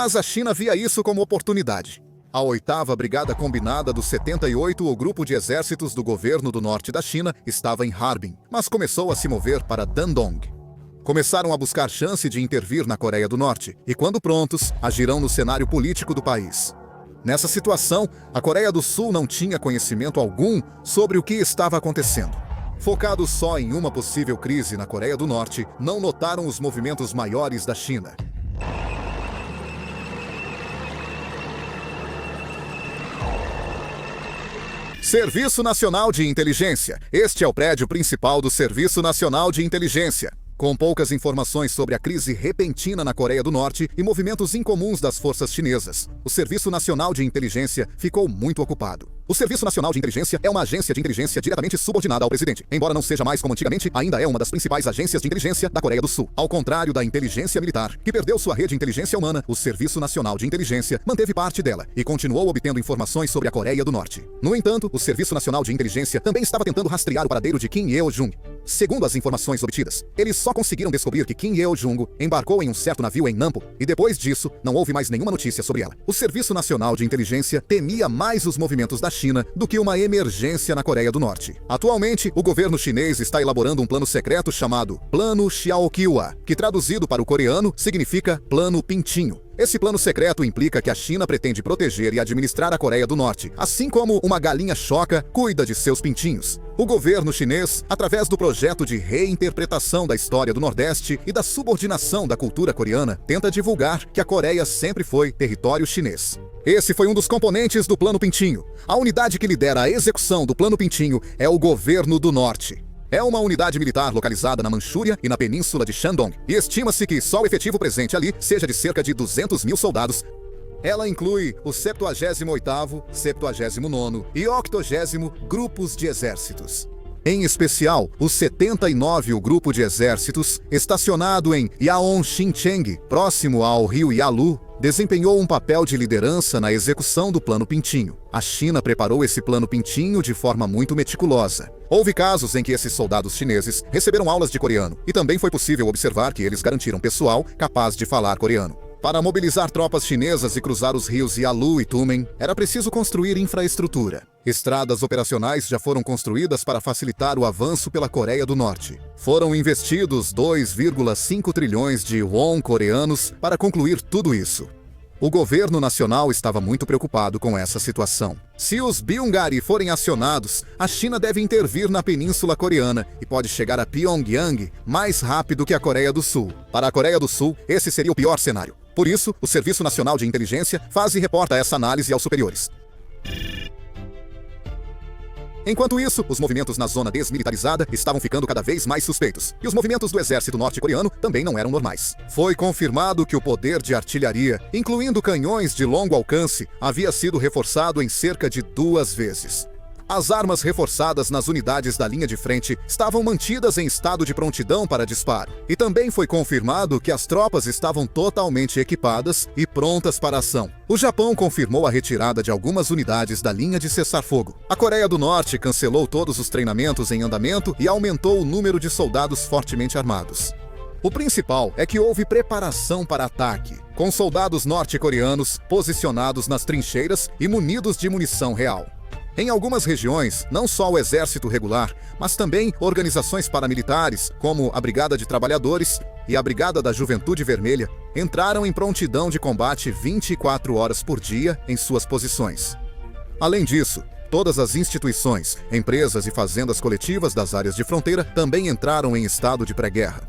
Mas a China via isso como oportunidade. A 8ª Brigada Combinada do 78, o grupo de exércitos do governo do norte da China, estava em Harbin, mas começou a se mover para Dandong. Começaram a buscar chance de intervir na Coreia do Norte, e quando prontos, agirão no cenário político do país. Nessa situação, a Coreia do Sul não tinha conhecimento algum sobre o que estava acontecendo. Focados só em uma possível crise na Coreia do Norte, não notaram os movimentos maiores da China. Serviço Nacional de Inteligência. Este é o prédio principal do Serviço Nacional de Inteligência. Com poucas informações sobre a crise repentina na Coreia do Norte e movimentos incomuns das forças chinesas, o Serviço Nacional de Inteligência ficou muito ocupado. O Serviço Nacional de Inteligência é uma agência de inteligência diretamente subordinada ao presidente. Embora não seja mais como antigamente, ainda é uma das principais agências de inteligência da Coreia do Sul. Ao contrário da inteligência militar, que perdeu sua rede de inteligência humana, o Serviço Nacional de Inteligência manteve parte dela e continuou obtendo informações sobre a Coreia do Norte. No entanto, o Serviço Nacional de Inteligência também estava tentando rastrear o paradeiro de Kim Yo-jong. Segundo as informações obtidas, eles só conseguiram descobrir que Kim Yo-jong embarcou em um certo navio em Nampo e depois disso não houve mais nenhuma notícia sobre ela. O Serviço Nacional de Inteligência temia mais os movimentos da China do que uma emergência na Coreia do Norte. Atualmente, o governo chinês está elaborando um plano secreto chamado Plano Xiaoqiwa, que traduzido para o coreano significa Plano Pintinho. Esse plano secreto implica que a China pretende proteger e administrar a Coreia do Norte, assim como uma galinha choca cuida de seus pintinhos. O governo chinês, através do projeto de reinterpretação da história do Nordeste e da subordinação da cultura coreana, tenta divulgar que a Coreia sempre foi território chinês. Esse foi um dos componentes do Plano Pintinho. A unidade que lidera a execução do Plano Pintinho é o Governo do Norte. É uma unidade militar localizada na Manchúria e na península de Shandong, e estima-se que só o efetivo presente ali seja de cerca de 200 mil soldados. Ela inclui o 78º, 79º e 80º grupos de exércitos. Em especial, o 79º Grupo de Exércitos, estacionado em Yaon-Xincheng, próximo ao rio Yalu, desempenhou um papel de liderança na execução do Plano Pintinho. A China preparou esse Plano Pintinho de forma muito meticulosa. Houve casos em que esses soldados chineses receberam aulas de coreano, e também foi possível observar que eles garantiram pessoal capaz de falar coreano. Para mobilizar tropas chinesas e cruzar os rios Yalu e Tumen, era preciso construir infraestrutura. Estradas operacionais já foram construídas para facilitar o avanço pela Coreia do Norte. Foram investidos 2,5 trilhões de won coreanos para concluir tudo isso. O governo nacional estava muito preocupado com essa situação. Se os Byungari forem acionados, a China deve intervir na Península Coreana e pode chegar a Pyongyang mais rápido que a Coreia do Sul. Para a Coreia do Sul, esse seria o pior cenário. Por isso, o Serviço Nacional de Inteligência faz e reporta essa análise aos superiores. Enquanto isso, os movimentos na zona desmilitarizada estavam ficando cada vez mais suspeitos, e os movimentos do exército norte-coreano também não eram normais. Foi confirmado que o poder de artilharia, incluindo canhões de longo alcance, havia sido reforçado em cerca de 2 vezes. As armas reforçadas nas unidades da linha de frente estavam mantidas em estado de prontidão para disparo. E também foi confirmado que as tropas estavam totalmente equipadas e prontas para ação. O Japão confirmou a retirada de algumas unidades da linha de cessar-fogo. A Coreia do Norte cancelou todos os treinamentos em andamento e aumentou o número de soldados fortemente armados. O principal é que houve preparação para ataque, com soldados norte-coreanos posicionados nas trincheiras e munidos de munição real. Em algumas regiões, não só o exército regular, mas também organizações paramilitares, como a Brigada de Trabalhadores e a Brigada da Juventude Vermelha, entraram em prontidão de combate 24 horas por dia em suas posições. Além disso, todas as instituições, empresas e fazendas coletivas das áreas de fronteira também entraram em estado de pré-guerra.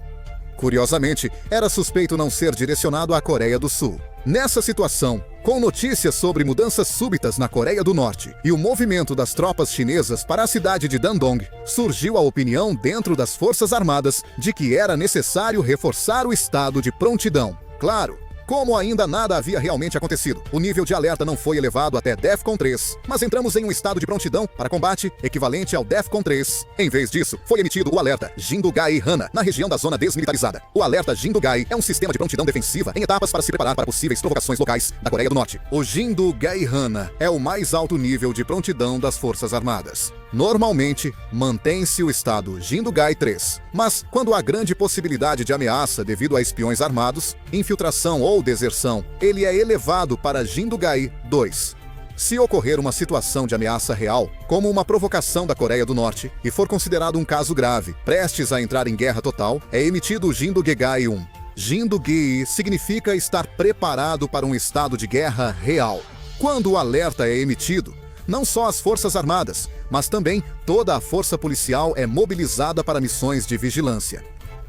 Curiosamente, era suspeito não ser direcionado à Coreia do Sul. Nessa situação, com notícias sobre mudanças súbitas na Coreia do Norte e o movimento das tropas chinesas para a cidade de Dandong, surgiu a opinião dentro das Forças Armadas de que era necessário reforçar o estado de prontidão. Claro, como ainda nada havia realmente acontecido, o nível de alerta não foi elevado até DEFCON 3, mas entramos em um estado de prontidão para combate equivalente ao DEFCON 3. Em vez disso, foi emitido o alerta Jindugai-Hana, na região da zona desmilitarizada. O alerta Jindugai é um sistema de prontidão defensiva em etapas para se preparar para possíveis provocações locais da Coreia do Norte. O Jindugai-Hana é o mais alto nível de prontidão das Forças Armadas. Normalmente, mantém-se o estado Jindugai 3, mas quando há grande possibilidade de ameaça devido a espiões armados, infiltração ou deserção, ele é elevado para Jindugai 2. Se ocorrer uma situação de ameaça real, como uma provocação da Coreia do Norte, e for considerado um caso grave, prestes a entrar em guerra total, é emitido o Jindugegai 1. Jindugi significa estar preparado para um estado de guerra real. Quando o alerta é emitido, não só as Forças Armadas, mas também toda a força policial é mobilizada para missões de vigilância.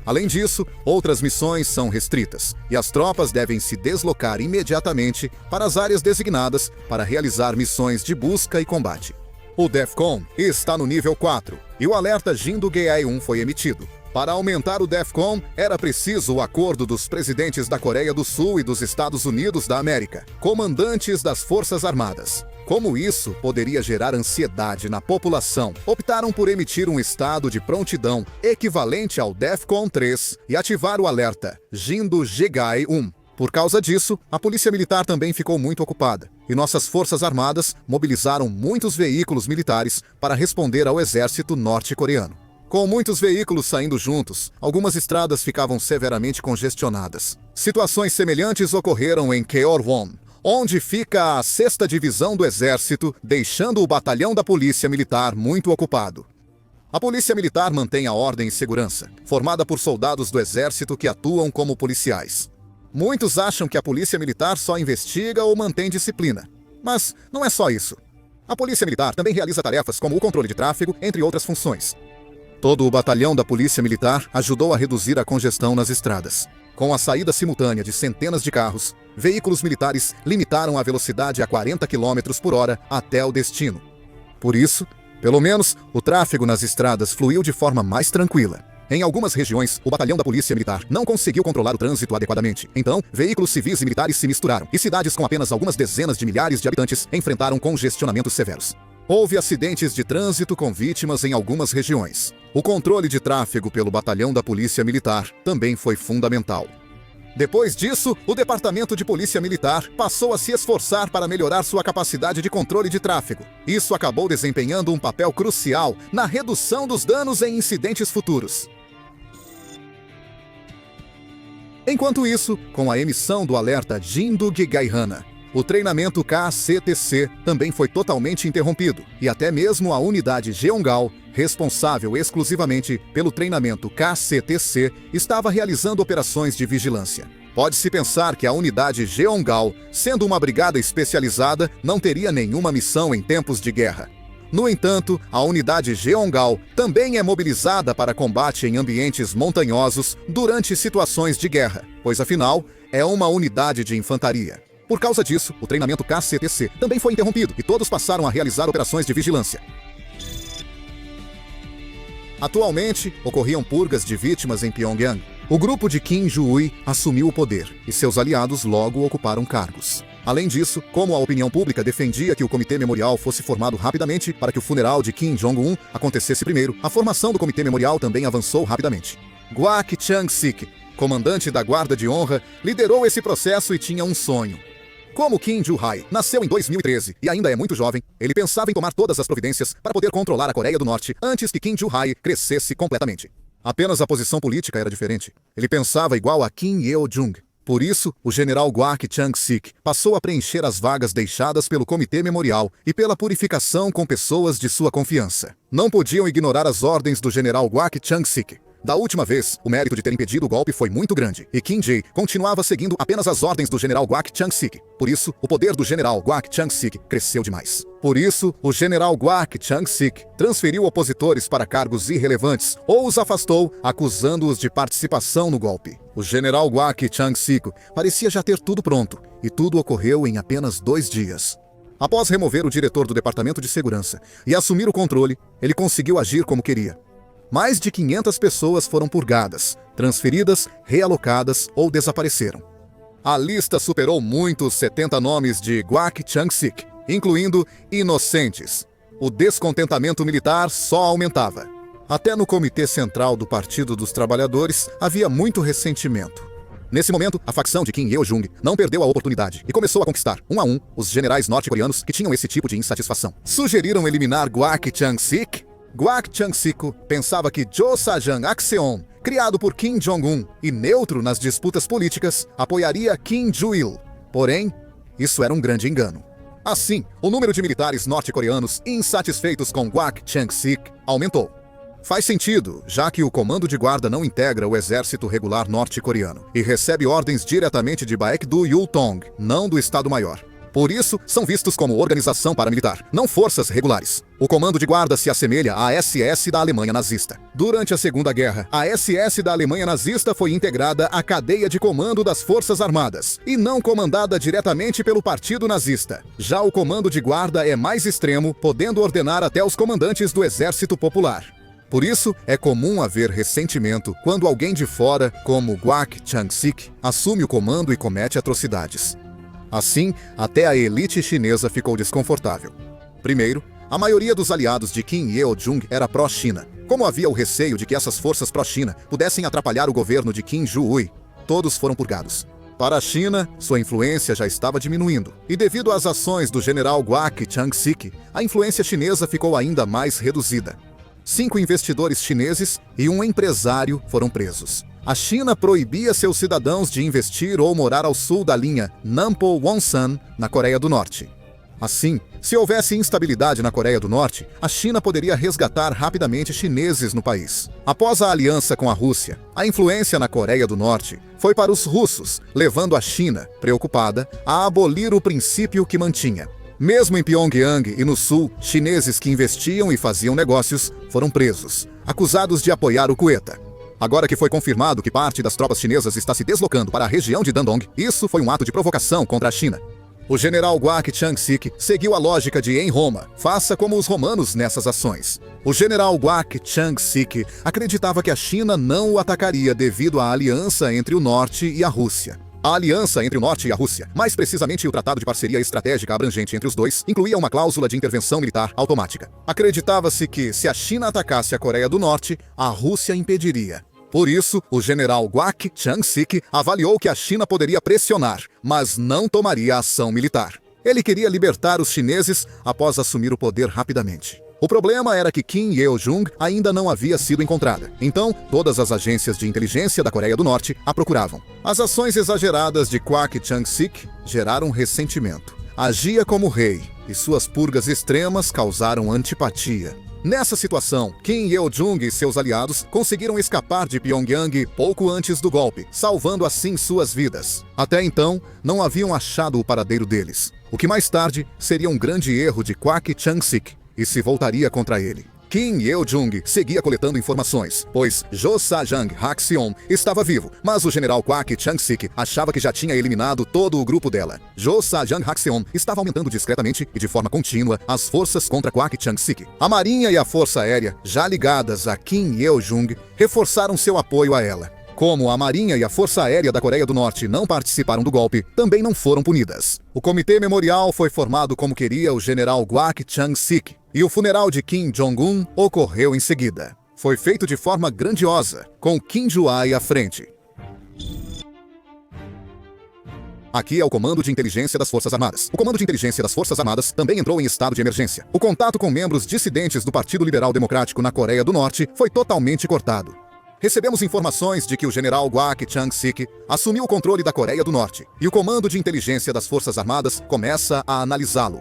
Além disso, outras missões são restritas, e as tropas devem se deslocar imediatamente para as áreas designadas para realizar missões de busca e combate. O DEFCON está no nível 4, e o alerta Jindugeai 1 foi emitido. Para aumentar o DEFCON, era preciso o acordo dos presidentes da Coreia do Sul e dos Estados Unidos da América, comandantes das Forças Armadas. Como isso poderia gerar ansiedade na população, optaram por emitir um estado de prontidão equivalente ao DEFCON 3 e ativar o alerta Jindugegai 1. Por causa disso, a Polícia Militar também ficou muito ocupada, e nossas Forças Armadas mobilizaram muitos veículos militares para responder ao exército norte-coreano. Com muitos veículos saindo juntos, algumas estradas ficavam severamente congestionadas. Situações semelhantes ocorreram em Gyeorwon, onde fica a 6ª Divisão do Exército, deixando o batalhão da Polícia Militar muito ocupado. A Polícia Militar mantém a ordem e segurança, formada por soldados do Exército que atuam como policiais. Muitos acham que a Polícia Militar só investiga ou mantém disciplina. Mas não é só isso. A Polícia Militar também realiza tarefas como o controle de tráfego, entre outras funções. Todo o batalhão da Polícia Militar ajudou a reduzir a congestão nas estradas. Com a saída simultânea de centenas de carros, veículos militares limitaram a velocidade a 40 km por hora até o destino. Por isso, pelo menos, o tráfego nas estradas fluiu de forma mais tranquila. Em algumas regiões, o batalhão da Polícia Militar não conseguiu controlar o trânsito adequadamente. Então, veículos civis e militares se misturaram, e cidades com apenas algumas dezenas de milhares de habitantes enfrentaram congestionamentos severos. Houve acidentes de trânsito com vítimas em algumas regiões. O controle de tráfego pelo batalhão da Polícia Militar também foi fundamental. Depois disso, o Departamento de Polícia Militar passou a se esforçar para melhorar sua capacidade de controle de tráfego. Isso acabou desempenhando um papel crucial na redução dos danos em incidentes futuros. Enquanto isso, com a emissão do alerta Jindugegaihana, o treinamento KCTC também foi totalmente interrompido, e até mesmo a unidade Jeongal, responsável exclusivamente pelo treinamento KCTC, estava realizando operações de vigilância. Pode-se pensar que a unidade Jeongal, sendo uma brigada especializada, não teria nenhuma missão em tempos de guerra. No entanto, a unidade Jeongal também é mobilizada para combate em ambientes montanhosos durante situações de guerra, pois afinal, é uma unidade de infantaria. Por causa disso, o treinamento KCTC também foi interrompido e todos passaram a realizar operações de vigilância. Atualmente, ocorriam purgas de vítimas em Pyongyang. O grupo de Kim Ju-ui assumiu o poder e seus aliados logo ocuparam cargos. Além disso, como a opinião pública defendia que o Comitê Memorial fosse formado rapidamente para que o funeral de Kim Jong-un acontecesse primeiro, a formação do Comitê Memorial também avançou rapidamente. Kwak Chang-sik, comandante da Guarda de Honra, liderou esse processo e tinha um sonho. Como Kim Ju-hai nasceu em 2013 e ainda é muito jovem, ele pensava em tomar todas as providências para poder controlar a Coreia do Norte antes que Kim Ju-hai crescesse completamente. Apenas a posição política era diferente. Ele pensava igual a Kim Yeo-jung. Por isso, o general Kwak Chang-sik passou a preencher as vagas deixadas pelo Comitê Memorial e pela purificação com pessoas de sua confiança. Não podiam ignorar as ordens do general Kwak Chang-sik. Da última vez, o mérito de ter impedido o golpe foi muito grande, e Kim Jae continuava seguindo apenas as ordens do general Kwak Chang-sik. Por isso, o poder do general Kwak Chang-sik cresceu demais. Por isso, o general Kwak Chang-sik transferiu opositores para cargos irrelevantes ou os afastou, acusando-os de participação no golpe. O general Kwak Chang-sik parecia já ter tudo pronto, e tudo ocorreu em apenas 2 dias. Após remover o diretor do Departamento de Segurança e assumir o controle, ele conseguiu agir como queria. Mais de 500 pessoas foram purgadas, transferidas, realocadas ou desapareceram. A lista superou muito os 70 nomes de Kwak Chang-sik, incluindo inocentes. O descontentamento militar só aumentava. Até no Comitê Central do Partido dos Trabalhadores havia muito ressentimento. Nesse momento, a facção de Kim Il-jung não perdeu a oportunidade e começou a conquistar, um a um, os generais norte-coreanos que tinham esse tipo de insatisfação. Sugeriram eliminar Kwak Chang-sik. Kwak Chang-sik pensava que Jo Sajang Akseon, criado por Kim Jong-un e neutro nas disputas políticas, apoiaria Kim Ju-il. Porém, isso era um grande engano. Assim, o número de militares norte-coreanos insatisfeitos com Kwak Chang-sik aumentou. Faz sentido, já que o comando de guarda não integra o exército regular norte-coreano e recebe ordens diretamente de Baekdu Yultong, não do Estado-Maior. Por isso, são vistos como organização paramilitar, não forças regulares. O comando de guarda se assemelha à SS da Alemanha nazista. Durante a Segunda Guerra, a SS da Alemanha nazista foi integrada à cadeia de comando das Forças Armadas e não comandada diretamente pelo Partido Nazista. Já o comando de guarda é mais extremo, podendo ordenar até os comandantes do Exército Popular. Por isso, é comum haver ressentimento quando alguém de fora, como Kwak Chang-sik, assume o comando e comete atrocidades. Assim, até a elite chinesa ficou desconfortável. Primeiro, a maioria dos aliados de Kim Il-jung era pró-China. Como havia o receio de que essas forças pró-China pudessem atrapalhar o governo de Kim Ju-ui, todos foram purgados. Para a China, sua influência já estava diminuindo, e devido às ações do general Kwak Chang-sik, a influência chinesa ficou ainda mais reduzida. 5 investidores chineses e um empresário foram presos. A China proibia seus cidadãos de investir ou morar ao sul da linha Nampo-Wonsan, na Coreia do Norte. Assim, se houvesse instabilidade na Coreia do Norte, a China poderia resgatar rapidamente chineses no país. Após a aliança com a Rússia, a influência na Coreia do Norte foi para os russos, levando a China, preocupada, a abolir o princípio que mantinha. Mesmo em Pyongyang e no sul, chineses que investiam e faziam negócios foram presos, acusados de apoiar o Quetta. Agora que foi confirmado que parte das tropas chinesas está se deslocando para a região de Dandong, isso foi um ato de provocação contra a China. O general Kwak Chang-sik seguiu a lógica de em Roma, faça como os romanos nessas ações. O general Kwak Chang-sik acreditava que a China não o atacaria devido à aliança entre o Norte e a Rússia. A aliança entre o Norte e a Rússia, mais precisamente o Tratado de Parceria Estratégica abrangente entre os dois, incluía uma cláusula de intervenção militar automática. Acreditava-se que, se a China atacasse a Coreia do Norte, a Rússia impediria. Por isso, o general Kwak Chang-sik avaliou que a China poderia pressionar, mas não tomaria ação militar. Ele queria libertar os chineses após assumir o poder rapidamente. O problema era que Kim Il-jung ainda não havia sido encontrada. Então, todas as agências de inteligência da Coreia do Norte a procuravam. As ações exageradas de Kwak Chang-sik geraram ressentimento. Agia como rei, e suas purgas extremas causaram antipatia. Nessa situação, Kim Il-jung e seus aliados conseguiram escapar de Pyongyang pouco antes do golpe, salvando assim suas vidas. Até então, não haviam achado o paradeiro deles, o que mais tarde seria um grande erro de Kwak Chang-sik, e se voltaria contra ele. Kim Il-jung seguia coletando informações, pois Jo Sajang Hakseon estava vivo, mas o general Kwak Chang-sik achava que já tinha eliminado todo o grupo dela. Jo Sajang Hakseon estava aumentando discretamente e de forma contínua as forças contra Kwak Chang-sik. A Marinha e a Força Aérea, já ligadas a Kim Il-jung, reforçaram seu apoio a ela. Como a Marinha e a Força Aérea da Coreia do Norte não participaram do golpe, também não foram punidas. O Comitê Memorial foi formado como queria o general Kwak Chang-sik, e o funeral de Kim Jong-un ocorreu em seguida. Foi feito de forma grandiosa, com Kim Ju-ai à frente. Aqui é o Comando de Inteligência das Forças Armadas. O Comando de Inteligência das Forças Armadas também entrou em estado de emergência. O contato com membros dissidentes do Partido Liberal Democrático na Coreia do Norte foi totalmente cortado. Recebemos informações de que o general Kwak Chang-sik assumiu o controle da Coreia do Norte, e o Comando de Inteligência das Forças Armadas começa a analisá-lo.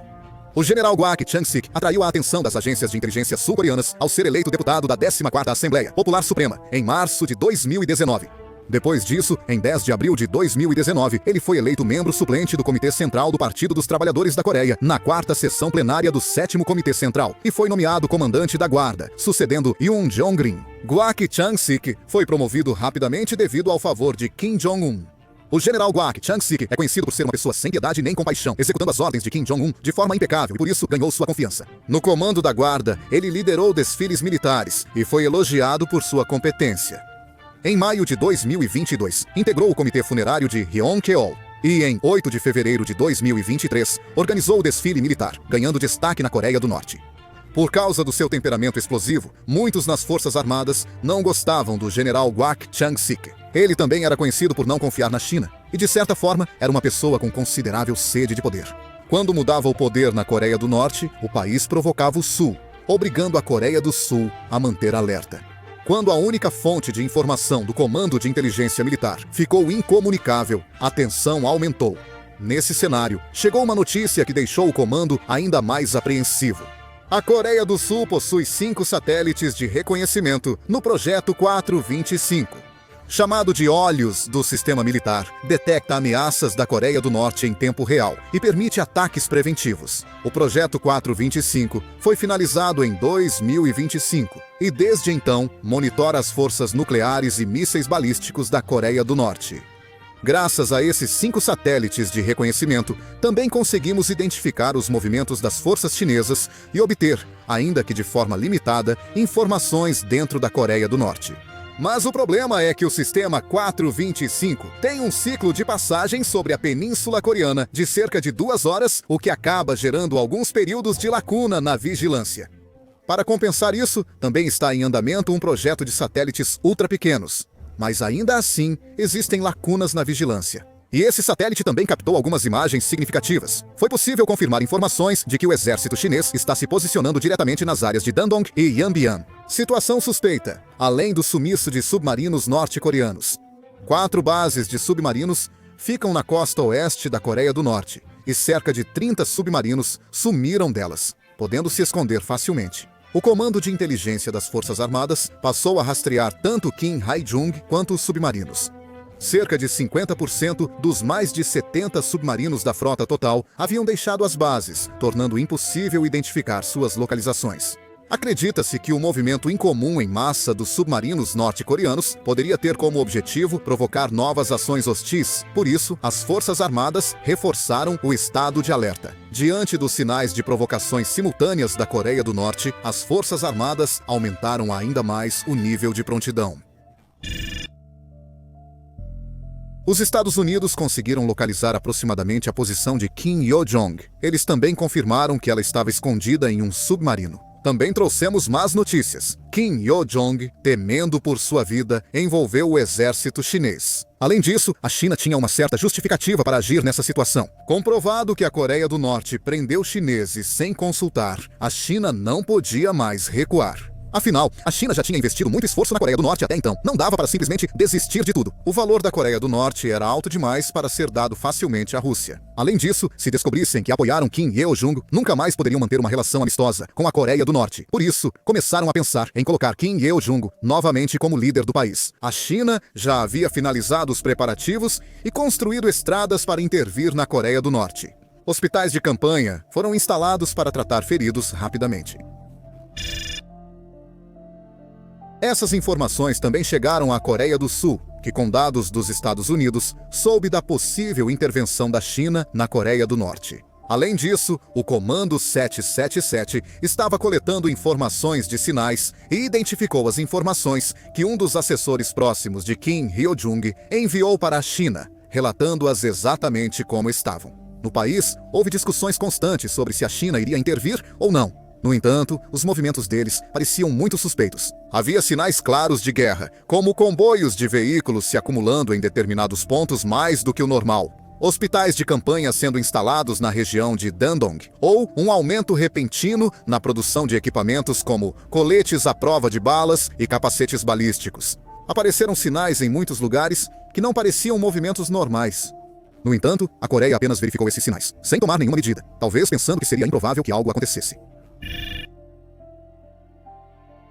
O general Kwak Chang-sik atraiu a atenção das agências de inteligência sul-coreanas ao ser eleito deputado da 14ª Assembleia Popular Suprema, em março de 2019. Depois disso, em 10 de abril de 2019, ele foi eleito membro suplente do Comitê Central do Partido dos Trabalhadores da Coreia, na 4ª sessão plenária do 7º Comitê Central, e foi nomeado comandante da Guarda, sucedendo Yoon Jong-rin. Kwak Chang-sik foi promovido rapidamente devido ao favor de Kim Jong-un. O general Kwak Chang-sik é conhecido por ser uma pessoa sem piedade nem compaixão, executando as ordens de Kim Jong-un de forma impecável e por isso ganhou sua confiança. No comando da Guarda, ele liderou desfiles militares e foi elogiado por sua competência. Em maio de 2022, integrou o Comitê Funerário de Ryongcheol e, em 8 de fevereiro de 2023, organizou o desfile militar, ganhando destaque na Coreia do Norte. Por causa do seu temperamento explosivo, muitos nas Forças Armadas não gostavam do general Kwak Chang-sik. Ele também era conhecido por não confiar na China, e de certa forma era uma pessoa com considerável sede de poder. Quando mudava o poder na Coreia do Norte, o país provocava o Sul, obrigando a Coreia do Sul a manter alerta. Quando a única fonte de informação do Comando de Inteligência Militar ficou incomunicável, a tensão aumentou. Nesse cenário, chegou uma notícia que deixou o comando ainda mais apreensivo. A Coreia do Sul possui 5 satélites de reconhecimento no Projeto 425. Chamado de Olhos do Sistema Militar, detecta ameaças da Coreia do Norte em tempo real e permite ataques preventivos. O Projeto 425 foi finalizado em 2025 e, desde então, monitora as forças nucleares e mísseis balísticos da Coreia do Norte. Graças a esses 5 satélites de reconhecimento, também conseguimos identificar os movimentos das forças chinesas e obter, ainda que de forma limitada, informações dentro da Coreia do Norte. Mas o problema é que o sistema 425 tem um ciclo de passagem sobre a Península Coreana de cerca de 2 horas, o que acaba gerando alguns períodos de lacuna na vigilância. Para compensar isso, também está em andamento um projeto de satélites ultra-pequenos. Mas ainda assim, existem lacunas na vigilância. E esse satélite também captou algumas imagens significativas. Foi possível confirmar informações de que o exército chinês está se posicionando diretamente nas áreas de Dandong e Yanbian. Situação suspeita, além do sumiço de submarinos norte-coreanos. 4 bases de submarinos ficam na costa oeste da Coreia do Norte, e cerca de 30 submarinos sumiram delas, podendo se esconder facilmente. O Comando de Inteligência das Forças Armadas passou a rastrear tanto Kim Hae-jung quanto os submarinos. Cerca de 50% dos mais de 70 submarinos da frota total haviam deixado as bases, tornando impossível identificar suas localizações. Acredita-se que o movimento incomum em massa dos submarinos norte-coreanos poderia ter como objetivo provocar novas ações hostis. Por isso, as Forças Armadas reforçaram o estado de alerta. Diante dos sinais de provocações simultâneas da Coreia do Norte, as Forças Armadas aumentaram ainda mais o nível de prontidão. Os Estados Unidos conseguiram localizar aproximadamente a posição de Kim Yo-jong. Eles também confirmaram que ela estava escondida em um submarino. Também trouxemos más notícias. Kim Yo-jong, temendo por sua vida, envolveu o exército chinês. Além disso, a China tinha uma certa justificativa para agir nessa situação. Comprovado que a Coreia do Norte prendeu chineses sem consultar, a China não podia mais recuar. Afinal, a China já tinha investido muito esforço na Coreia do Norte até então. Não dava para simplesmente desistir de tudo. O valor da Coreia do Norte era alto demais para ser dado facilmente à Rússia. Além disso, se descobrissem que apoiaram Kim Yo-jong, nunca mais poderiam manter uma relação amistosa com a Coreia do Norte. Por isso, começaram a pensar em colocar Kim Yo-jong novamente como líder do país. A China já havia finalizado os preparativos e construído estradas para intervir na Coreia do Norte. Hospitais de campanha foram instalados para tratar feridos rapidamente. Essas informações também chegaram à Coreia do Sul, que com dados dos Estados Unidos, soube da possível intervenção da China na Coreia do Norte. Além disso, o Comando 777 estava coletando informações de sinais e identificou as informações que um dos assessores próximos de Kim Yo-jong enviou para a China, relatando-as exatamente como estavam. No país, houve discussões constantes sobre se a China iria intervir ou não. No entanto, os movimentos deles pareciam muito suspeitos. Havia sinais claros de guerra, como comboios de veículos se acumulando em determinados pontos mais do que o normal, hospitais de campanha sendo instalados na região de Dandong, ou um aumento repentino na produção de equipamentos como coletes à prova de balas e capacetes balísticos. Apareceram sinais em muitos lugares que não pareciam movimentos normais. No entanto, a Coreia apenas verificou esses sinais, sem tomar nenhuma medida, talvez pensando que seria improvável que algo acontecesse.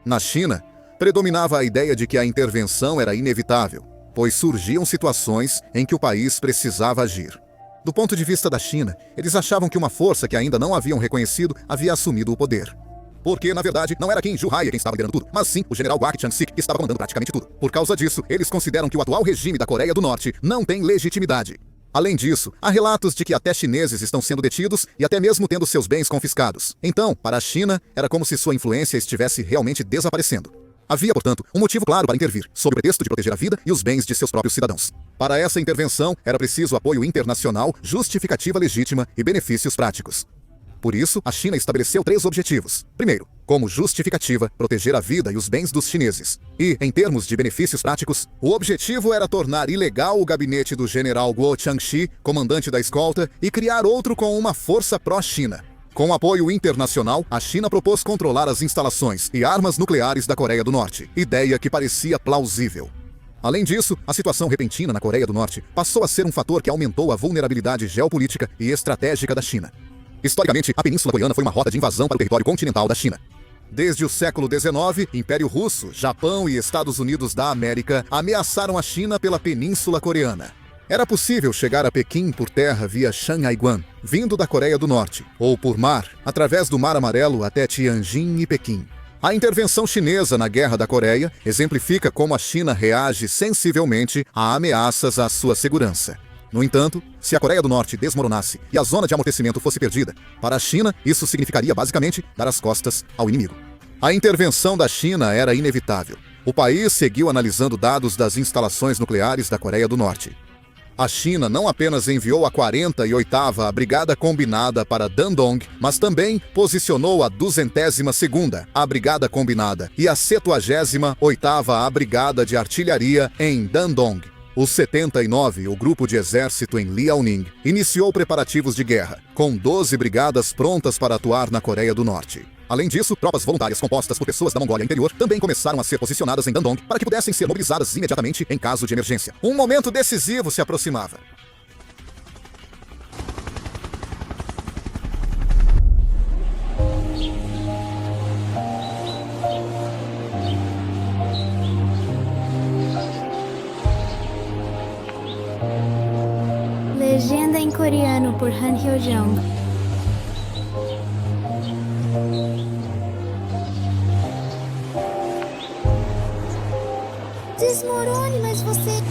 Na China, predominava a ideia de que a intervenção era inevitável, pois surgiam situações em que o país precisava agir. Do ponto de vista da China, eles achavam que uma força que ainda não haviam reconhecido havia assumido o poder. Porque, na verdade, não era Kim Ju-hae quem estava liderando tudo, mas sim o general Kwak Chang-sik, que estava comandando praticamente tudo. Por causa disso, eles consideram que o atual regime da Coreia do Norte não tem legitimidade. Além disso, há relatos de que até chineses estão sendo detidos e até mesmo tendo seus bens confiscados. Então, para a China, era como se sua influência estivesse realmente desaparecendo. Havia, portanto, um motivo claro para intervir, sob o pretexto de proteger a vida e os bens de seus próprios cidadãos. Para essa intervenção, era preciso apoio internacional, justificativa legítima e benefícios práticos. Por isso, a China estabeleceu 3 objetivos. Primeiro, como justificativa, proteger a vida e os bens dos chineses. E, em termos de benefícios práticos, o objetivo era tornar ilegal o gabinete do general Guo Changxi, comandante da escolta, e criar outro com uma força pró-China. Com apoio internacional, a China propôs controlar as instalações e armas nucleares da Coreia do Norte, ideia que parecia plausível. Além disso, a situação repentina na Coreia do Norte passou a ser um fator que aumentou a vulnerabilidade geopolítica e estratégica da China. Historicamente, a Península Coreana foi uma rota de invasão para o território continental da China. Desde o século XIX, Império Russo, Japão e Estados Unidos da América ameaçaram a China pela Península Coreana. Era possível chegar a Pequim por terra via Shanhaiguan, vindo da Coreia do Norte, ou por mar, através do Mar Amarelo até Tianjin e Pequim. A intervenção chinesa na Guerra da Coreia exemplifica como a China reage sensivelmente a ameaças à sua segurança. No entanto, se a Coreia do Norte desmoronasse e a zona de amortecimento fosse perdida, para a China isso significaria basicamente dar as costas ao inimigo. A intervenção da China era inevitável. O país seguiu analisando dados das instalações nucleares da Coreia do Norte. A China não apenas enviou a 48ª Brigada Combinada para Dandong, mas também posicionou a 202ª a Brigada Combinada e a 78ª Brigada de Artilharia em Dandong. O 79, o grupo de exército em Liaoning, iniciou preparativos de guerra, com 12 brigadas prontas para atuar na Coreia do Norte. Além disso, tropas voluntárias compostas por pessoas da Mongólia Interior também começaram a ser posicionadas em Dandong para que pudessem ser mobilizadas imediatamente em caso de emergência. Um momento decisivo se aproximava. Legenda em coreano por Han Hyo-jung. Desmorone, mas você...